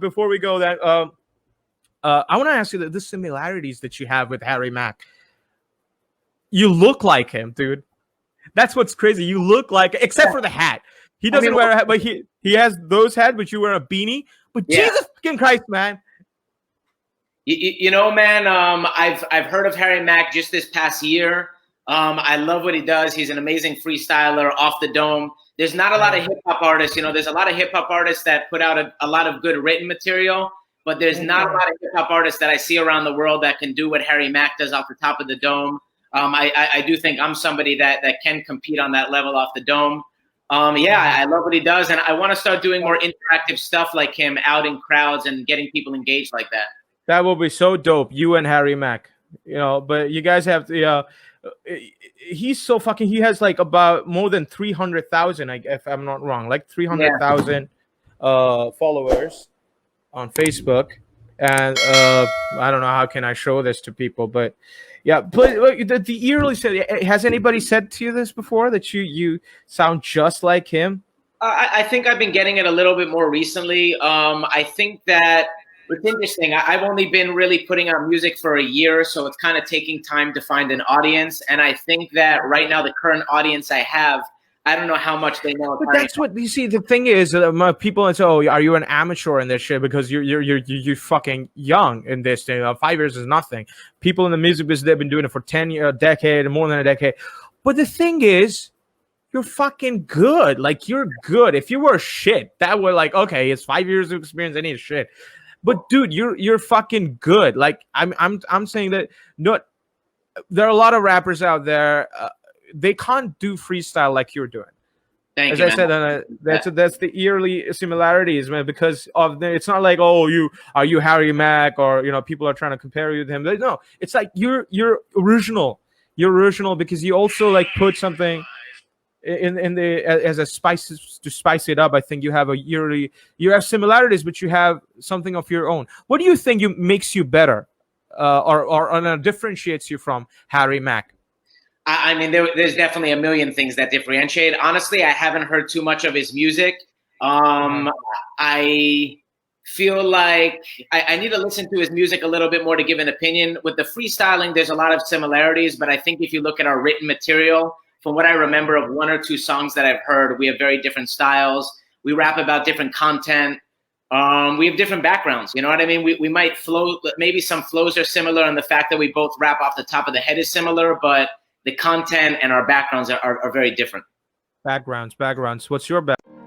before we go, that I want to ask you the similarities that you have with Harry Mack. You look like him, dude. That's what's crazy. You look like, except for the hat. He doesn't wear a hat, but he has those hats, but you wear a beanie. But Jesus fucking Christ, man. You know, man, I've heard of Harry Mack just this past year. I love what he does. He's an amazing freestyler off the dome. There's not a lot of hip hop artists. You know, there's a lot of hip hop artists that put out a lot of good written material, but there's not a lot of hip hop artists that I see around the world that can do what Harry Mack does off the top of the dome. I do think I'm somebody that can compete on that level off the dome. I love what he does, and I want to start doing more interactive stuff like him out in crowds and getting people engaged like that. That will be so dope, you and Harry Mack. You know, but you guys have to. He's so fucking. He has like about more than 300,000, if I'm not wrong, like 300,000 followers on Facebook, and I don't know how can I show this to people, but yeah. But the eerily said, has anybody said to you this before, that you sound just like him? I think I've been getting it a little bit more recently. I think that it's interesting. I've only been really putting out music for a year, so it's kind of taking time to find an audience. And I think that right now, the current audience I have, I don't know how much they know. But that's what you see. The thing is, people say, "Oh, are you an amateur in this shit?" Because you're fucking young in this thing. 5 years is nothing. People in the music business, they've been doing it for 10 years, a decade, more than a decade. But the thing is, you're fucking good. Like, you're good. If you were shit, that would like, okay, it's 5 years of experience. I need shit. But dude, you're fucking good. Like, I'm saying that there are a lot of rappers out there. They can't do freestyle like you're doing. Thank As you, I said, that's the eerily similarities, man. Because it's not like, oh, are you Harry Mack, or people are trying to compare you to him. No, it's like you're original. You're original because you also like put something in the as a spices to spice it up. I think you have you have similarities, but you have something of your own. What do you think makes you better, or differentiates you from Harry Mack? I mean, there's definitely a million things that differentiate. Honestly, I haven't heard too much of his music. I feel like I need to listen to his music a little bit more to give an opinion. With the freestyling, there's a lot of similarities, but I think if you look at our written material, from what I remember of 1 or 2 songs that I've heard, we have very different styles. We rap about different content. We have different backgrounds. You know what I mean? We might flow, maybe some flows are similar, and the fact that we both rap off the top of the head is similar, but the content and our backgrounds are very different. Backgrounds. What's your background?